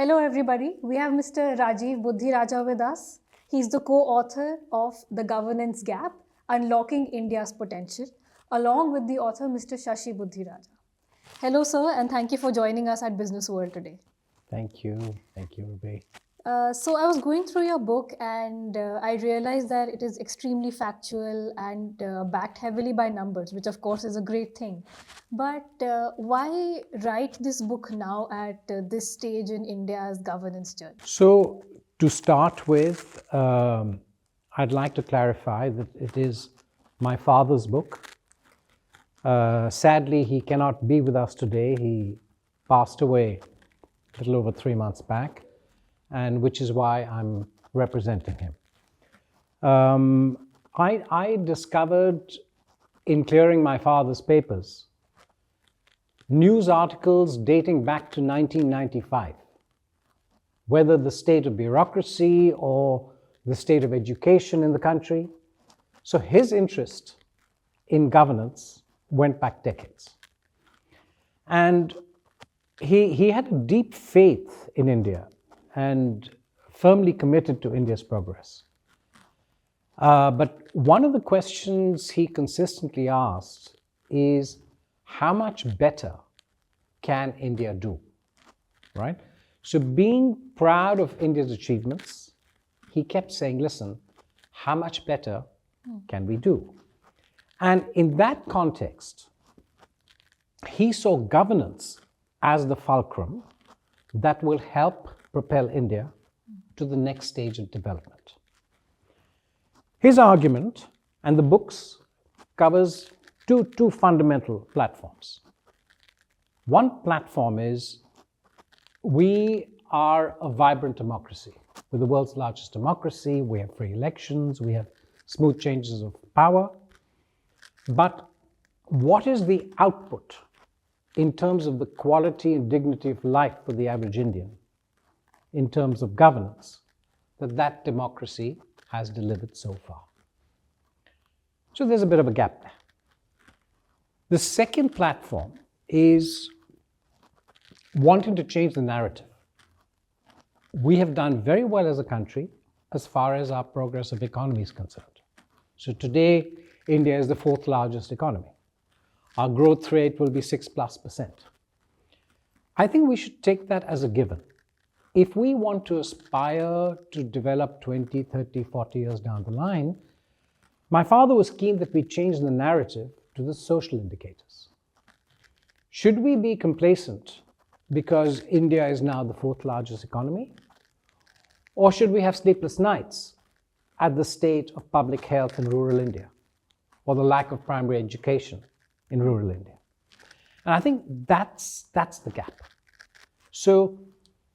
Hello everybody, we have Mr. Rajeev Budhiraja with us. He's the co-author of The Governance Gap, Unlocking India's Potential, along with the author Mr. Shashi Budhiraja. Hello sir, and thank you for joining us at Businessworld today. Thank you, Ruby. So I was going through your book and I realized that it is extremely factual and backed heavily by numbers, which of course is a great thing. But why write this book now at this stage in India's governance journey? So to start with, I'd like to clarify that it is my father's book. Sadly, he cannot be with us today. He passed away a little over 3 months back, and which is why I'm representing him. I discovered in clearing my father's papers news articles dating back to 1995, whether the state of bureaucracy or the state of education in the country. So his interest in governance went back decades. And he had a deep faith in India and firmly committed to India's progress. But one of the questions he consistently asked is, how much better can India do, right? So being proud of India's achievements, he kept saying, listen, how much better can we do? And in that context, he saw governance as the fulcrum that will help propel India to the next stage of development. His argument, and the books, covers two fundamental platforms. One platform is we are a vibrant democracy. We're the world's largest democracy. We have free elections. We have smooth changes of power. But what is the output in terms of the quality and dignity of life for the average Indian, in terms of governance, that democracy has delivered so far? So there's a bit of a gap there. The second platform is wanting to change the narrative. We have done very well as a country as far as our progressive economy is concerned. So today, India is the 4th largest economy. Our growth rate will be 6+%. I think we should take that as a given. If we want to aspire to develop 20, 30, 40 years down the line, my father was keen that we change the narrative to the social indicators. Should we be complacent because India is now the 4th largest economy? Or should we have sleepless nights at the state of public health in rural India, or the lack of primary education in rural India? And I think that's the gap. So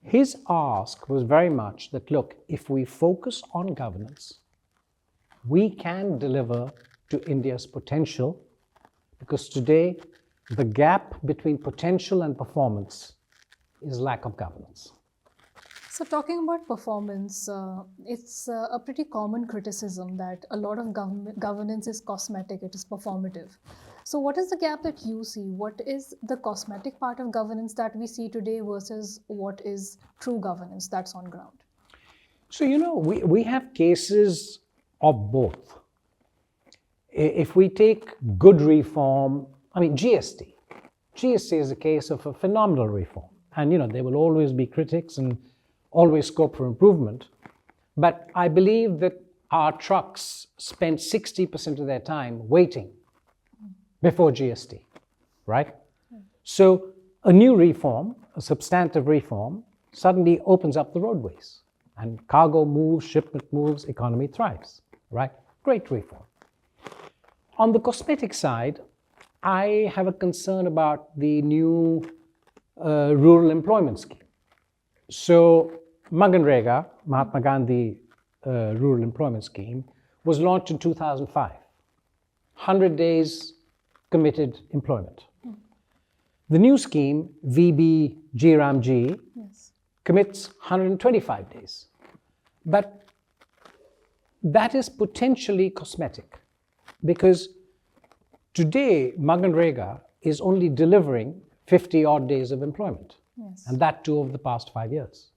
his ask was very much that, look, if we focus on governance, we can deliver to India's potential, because today the gap between potential and performance is lack of governance. So talking about performance, it's a pretty common criticism that a lot of governance is cosmetic, it is performative. So what is the gap that you see? What is the cosmetic part of governance that we see today versus what is true governance that's on ground? So, we have cases of both. If we take good reform, GST. GST is a case of a phenomenal reform. And, there will always be critics and always scope for improvement. But I believe that our trucks spend 60% of their time waiting before GST, right? So a new reform, a substantive reform, suddenly opens up the roadways. And cargo moves, shipment moves, economy thrives, right? Great reform. On the cosmetic side, I have a concern about the new rural employment scheme. So Maganrega, Mahatma Gandhi Rural Employment Scheme, was launched in 2005. 100 days committed employment. The new scheme, VBGRAMG, commits 125 days. But that is potentially cosmetic, because today Maganrega is only delivering 50 odd days of employment. Yes. And that too over the past 5 years.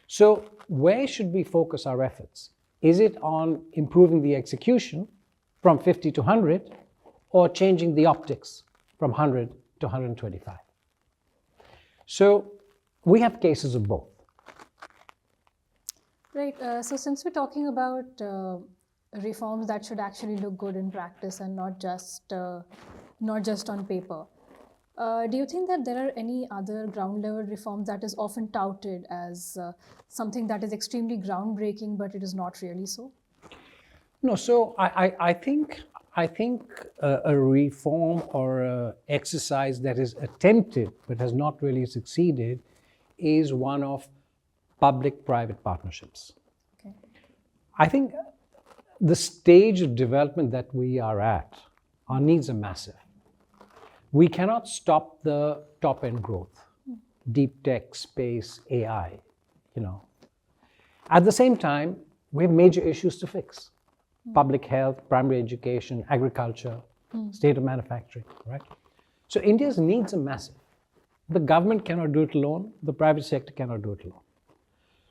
So where should we focus our efforts? Is it on improving the execution from 50 to 100, or changing the optics from 100 to 125? So we have cases of both. Right. So since we're talking about reforms that should actually look good in practice and not just on paper, do you think that there are any other ground level reforms that is often touted as something that is extremely groundbreaking, but it is not really so? No, so I think a reform or a exercise that is attempted but has not really succeeded is one of public-private partnerships. Okay. I think the stage of development that we are at, our needs are massive. We cannot stop the top-end growth, deep tech, space, AI, At the same time, we have major issues to fix. Public health, primary education, agriculture, state of manufacturing, right? So India's needs are massive. The government cannot do it alone. The private sector cannot do it alone.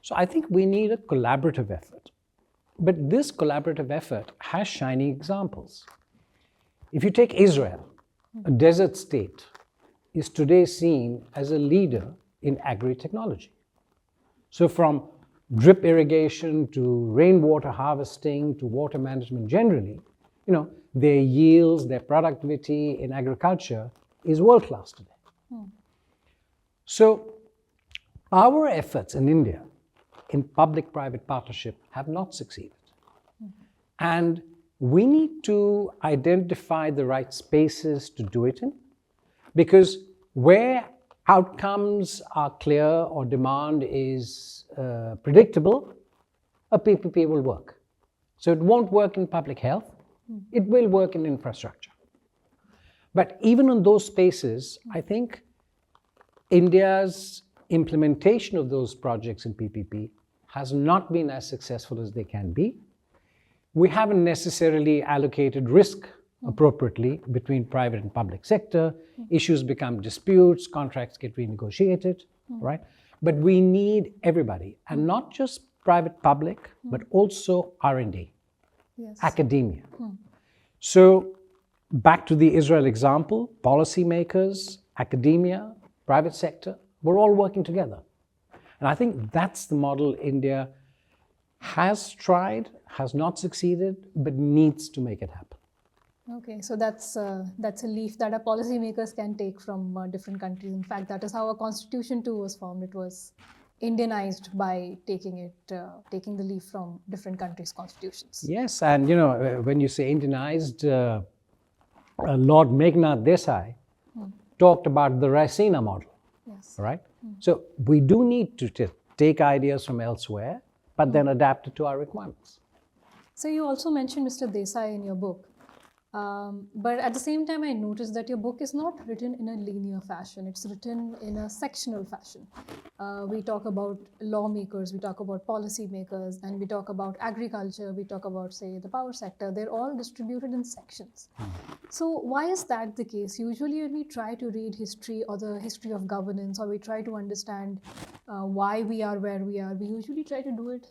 So I think we need a collaborative effort. But this collaborative effort has shining examples. If you take Israel, a desert state, is today seen as a leader in agri-technology. So from drip irrigation to rainwater harvesting to water management generally, their yields, their productivity in agriculture is world-class today. So our efforts in India in public-private partnership have not succeeded. And we need to identify the right spaces to do it in, because where outcomes are clear or demand is predictable, a PPP will work. So it won't work in public health, it will work in infrastructure. But even in those spaces, I think India's implementation of those projects in PPP has not been as successful as they can be. We haven't necessarily allocated risk appropriately between private and public sector. Issues become disputes, contracts get renegotiated, right? But we need everybody, and not just private, public, but also R&D, Yes. academia. So back to the Israel example, policymakers, academia, private sector, we're all working together. And I think that's the model India has tried, has not succeeded, but needs to make it happen. Okay, so that's a leaf that our policymakers can take from different countries. In fact, that is how our constitution too was formed. It was Indianized by taking the leaf from different countries' constitutions. Yes, and when you say Indianized, Lord Meghnad Desai talked about the Raisina model, Yes. right? So we do need to take ideas from elsewhere, but then adapt it to our requirements. So you also mentioned Mr. Desai in your book. But at the same time, I noticed that your book is not written in a linear fashion. It's written in a sectional fashion. We talk about lawmakers, we talk about policymakers, and we talk about agriculture, we talk about, say, the power sector. They're all distributed in sections. So why is that the case? Usually when we try to read history or the history of governance, or we try to understand why we are where we are, we usually try to do it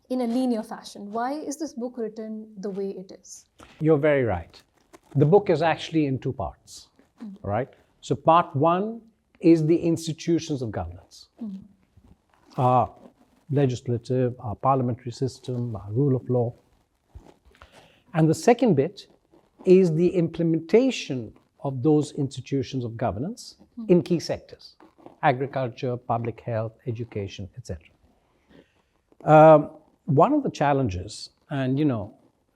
in a linear fashion. Why is this book written the way it is? You're very right. The book is actually in two parts, right? So part one is the institutions of governance. Our legislative, our parliamentary system, our rule of law. And the second bit is the implementation of those institutions of governance in key sectors: agriculture, public health, education, etc. One of the challenges, and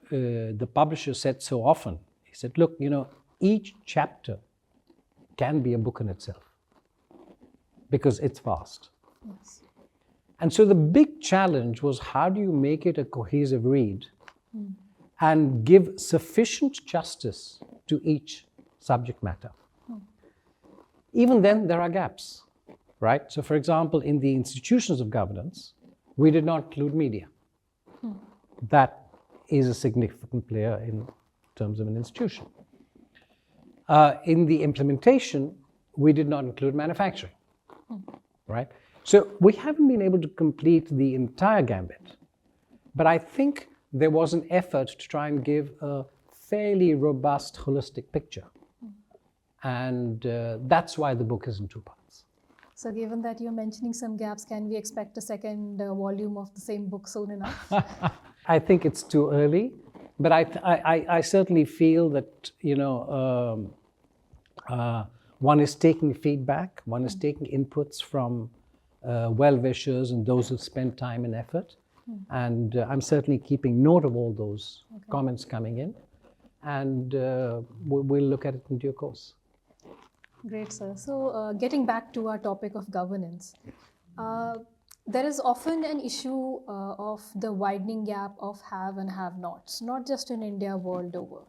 the publisher said so often, he said, look, each chapter can be a book in itself because it's vast. Yes. And so the big challenge was, how do you make it a cohesive read and give sufficient justice to each subject matter? Even then, there are gaps, right? So for example, in the institutions of governance, we did not include media. That is a significant player in terms of an institution. In the implementation, we did not include manufacturing, right? So we haven't been able to complete the entire gambit, but I think there was an effort to try and give a fairly robust, holistic picture. And that's why the book is in 2 parts. So given that you're mentioning some gaps, can we expect a second volume of the same book soon enough? I think it's too early, but I certainly feel that, one is taking feedback, one is taking inputs from well-wishers and those who spend time and effort. And I'm certainly keeping note of all those comments coming in, and we'll look at it in due course. Great, sir. So getting back to our topic of governance, there is often an issue of the widening gap of have and have-nots, not just in India, world over,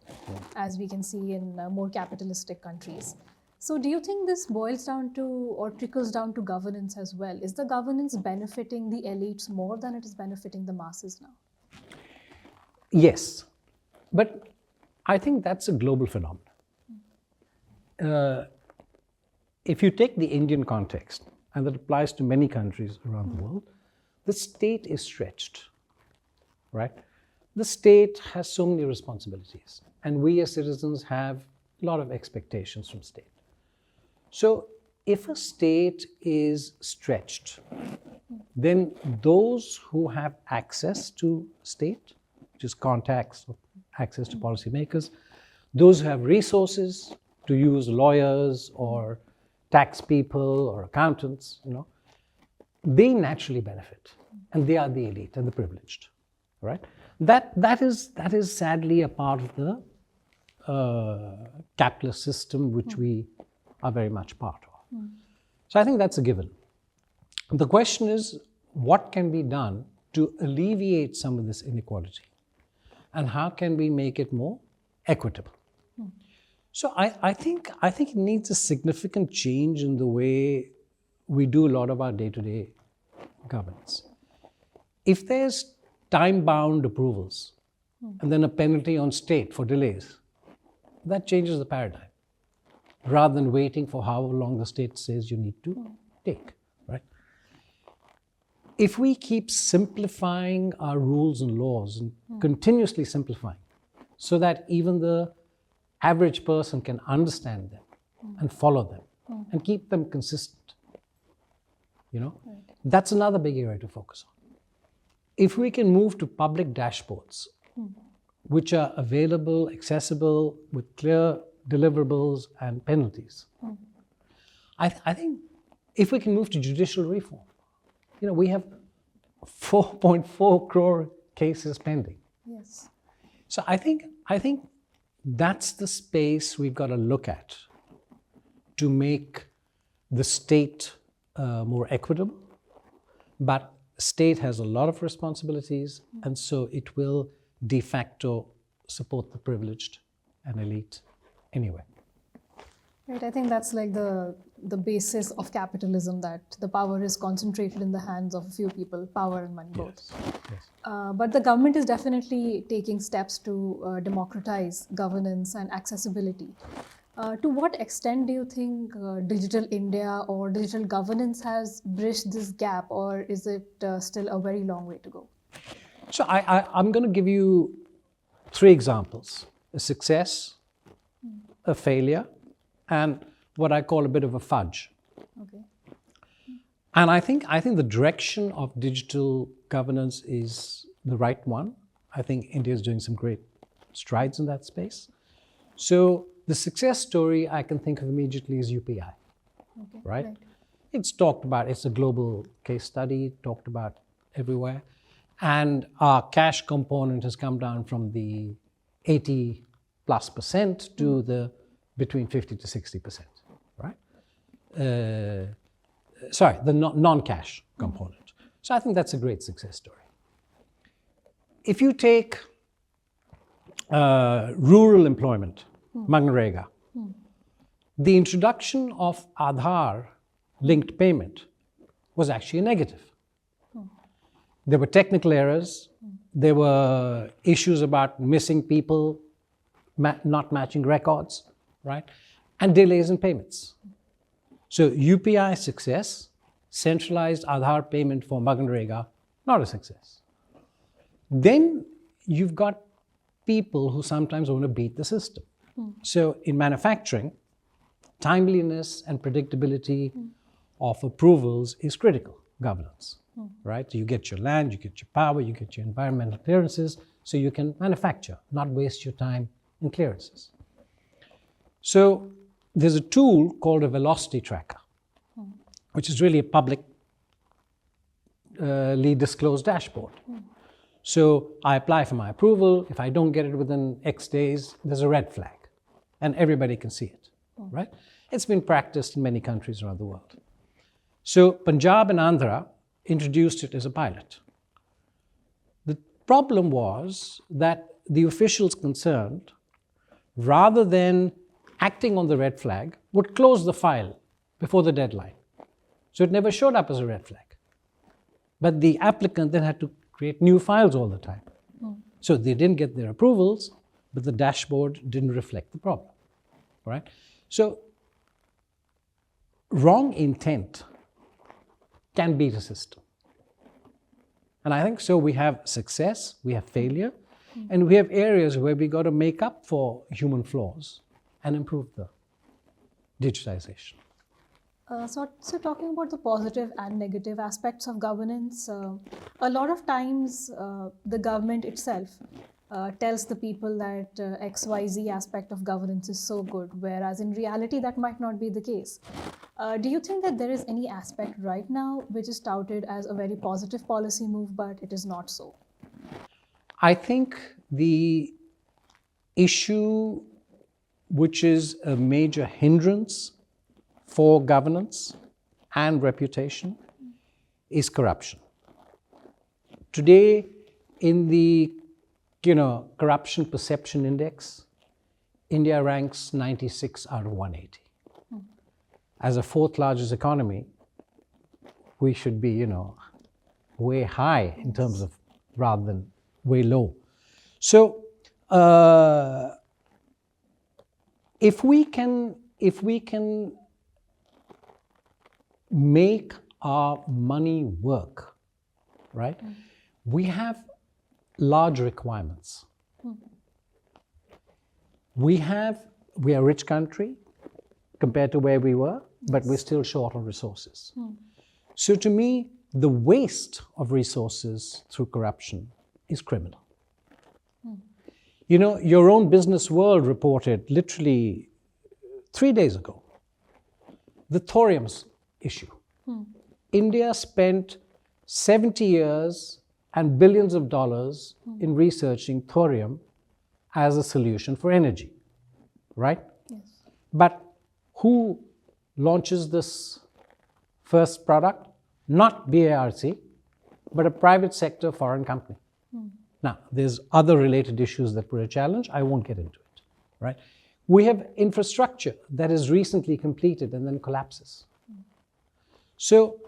as we can see in more capitalistic countries. So do you think this boils down to or trickles down to governance as well? Is the governance benefiting the elites more than it is benefiting the masses now? Yes, but I think that's a global phenomenon. If you take the Indian context, and that applies to many countries around the world, the state is stretched, right? The state has so many responsibilities, and we as citizens have a lot of expectations from state. So if a state is stretched, then those who have access to state, which is contacts, access to policymakers, those who have resources to use lawyers or tax people or accountants, they naturally benefit, and they are the elite and the privileged, right? That is sadly a part of the capitalist system which we are very much part of. So I think that's a given. The question is, what can be done to alleviate some of this inequality, and how can we make it more equitable? So I think it needs a significant change in the way we do a lot of our day-to-day governance. If there's time-bound approvals and then a penalty on state for delays, that changes the paradigm, rather than waiting for how long the state says you need to take, right? If we keep simplifying our rules and laws and continuously simplifying so that even the average person can understand them and follow them and keep them consistent, that's another big area to focus on. If we can move to public dashboards, which are available, accessible, with clear deliverables and penalties, I think if we can move to judicial reform, we have 4.4 crore cases pending. Yes. So I think that's the space we've got to look at to make the state more equitable. But state has a lot of responsibilities, and so it will de facto support the privileged and elite anyway. Right, I think that's like the basis of capitalism, that the power is concentrated in the hands of a few people, power and money both. Yes. But the government is definitely taking steps to democratize governance and accessibility. To what extent do you think Digital India or digital governance has bridged this gap, or is it still a very long way to go? So I'm going to give you 3 examples: a success, a failure, and what I call a bit of a fudge. Okay. And I think the direction of digital governance is the right one. I think India is doing some great strides in that space. So the success story I can think of immediately is UPI, right? It's talked about, it's a global case study, talked about everywhere. And our cash component has come down from the 80+% to the between 50 to 60%, right? Sorry, the non-cash component. So I think that's a great success story. If you take rural employment, Manrega, the introduction of Aadhaar-linked payment was actually a negative. There were technical errors, there were issues about missing people, not matching records, right? And delays in payments. So UPI success centralized Aadhaar payment for Maganrega, not a success. Then you've got people who sometimes want to beat the system. So in manufacturing, timeliness and predictability of approvals is critical governance, right? You get your land, you get your power, you get your environmental clearances, so you can manufacture, not waste your time in clearances. So there's a tool called a velocity tracker, which is really a publicly disclosed dashboard. So I apply for my approval. If I don't get it within X days, there's a red flag, and everybody can see it, right? It's been practiced in many countries around the world. So Punjab and Andhra introduced it as a pilot. The problem was that the officials concerned, rather than acting on the red flag, would close the file before the deadline. So it never showed up as a red flag. But the applicant then had to create new files all the time. So they didn't get their approvals, but the dashboard didn't reflect the problem, right? So wrong intent can beat a system. And I think so we have success, we have failure, and we have areas where we got to make up for human flaws and improve the digitization. So talking about the positive and negative aspects of governance, a lot of times the government itself tells the people that XYZ aspect of governance is so good, whereas in reality that might not be the case. Do you think that there is any aspect right now which is touted as a very positive policy move, but it is not so? I think the issue which is a major hindrance for governance and reputation is corruption. Today, in the corruption perception index, India ranks 96 out of 180. As a fourth largest economy, we should be, way high in terms of rather than way low. So, if we can make our money work, right? We have large requirements. We are a rich country compared to where we were, but we're still short on resources. So to me, the waste of resources through corruption is criminal. Your own Businessworld reported literally 3 days ago, the thorium issue. India spent 70 years and billions of dollars in researching thorium as a solution for energy, right? Yes. But who launches this first product? Not BARC, but a private sector foreign company. Now, there's other related issues that were a challenge. I won't get into it, right? We have infrastructure that is recently completed and then collapses. So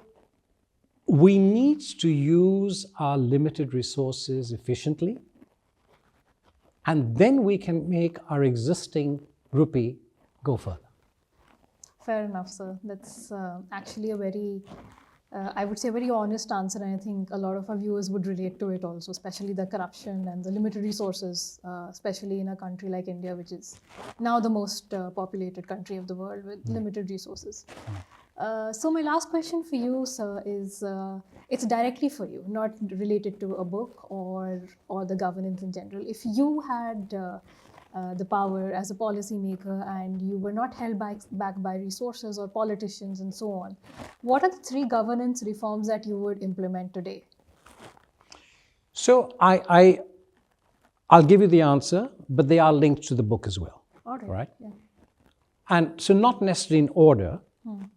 we need to use our limited resources efficiently, and then we can make our existing rupee go further. Fair enough, sir. That's actually a very, I would say, a very honest answer, and I think a lot of our viewers would relate to it also, especially the corruption and the limited resources, especially in a country like India, which is now the most populated country of the world with limited resources. So my last question for you, sir, is it's directly for you, not related to a book or the governance in general. If you had the power as a policymaker and you were not held back by resources or politicians and so on, what are the 3 governance reforms that you would implement today? So I'll give you the answer, but they are linked to the book as well. All right. Yeah. And so not necessarily in order,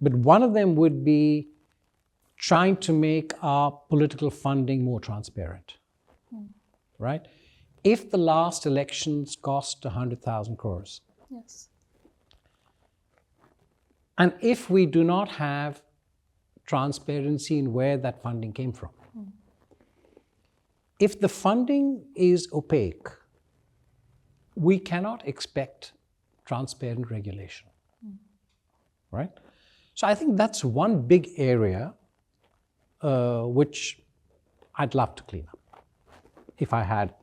but one of them would be trying to make our political funding more transparent, right? If the last elections cost 100,000 crores, Yes. and if we do not have transparency in where that funding came from, if the funding is opaque, we cannot expect transparent regulation, right? So I think that's one big area which I'd love to clean up if I had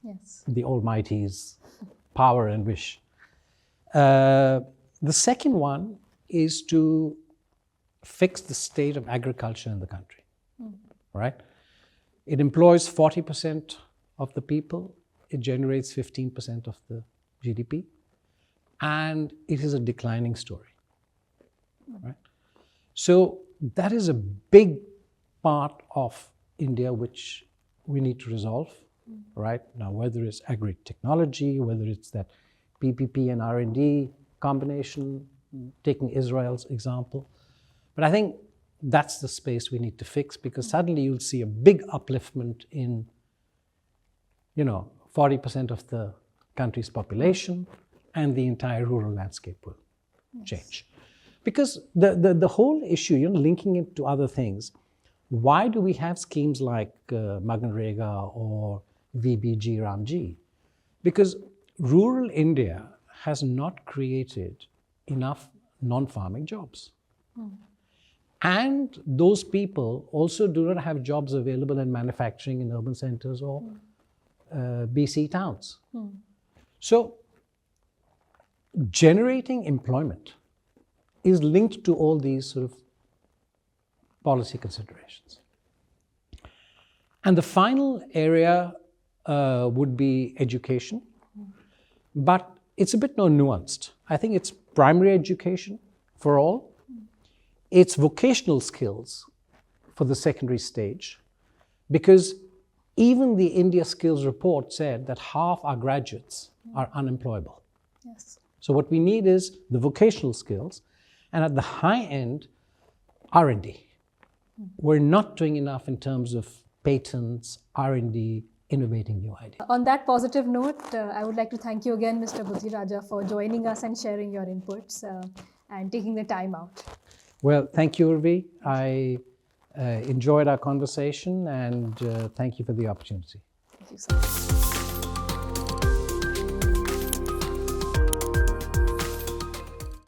Yes. the Almighty's power and wish. The second one is to fix the state of agriculture in the country, right? It employs 40% of the people, it generates 15% of the GDP, and it is a declining story, right? So that is a big part of India which we need to resolve, right? Now, whether it's agri-technology, whether it's that PPP and R&D combination, taking Israel's example. But I think that's the space we need to fix, because suddenly you'll see a big upliftment in, 40% of the country's population, and the entire rural landscape will change. Because the whole issue, linking it to other things, why do we have schemes like Maganrega or VBG Ramji? Because rural India has not created enough non-farming jobs. And those people also do not have jobs available in manufacturing in urban centers or BC towns. So generating employment is linked to all these sort of policy considerations. And the final area would be education, but it's a bit more nuanced. I think it's primary education for all. It's vocational skills for the secondary stage, because even the India Skills Report said that half our graduates are unemployable. Yes. So what we need is the vocational skills, and at the high end, R&D. We're not doing enough in terms of patents, R&D, innovating new ideas. On that positive note, I would like to thank you again, Mr. Budhiraja, for joining us and sharing your inputs and taking the time out. Well, thank you, Urvi. I enjoyed our conversation, and thank you for the opportunity. Thank you so much.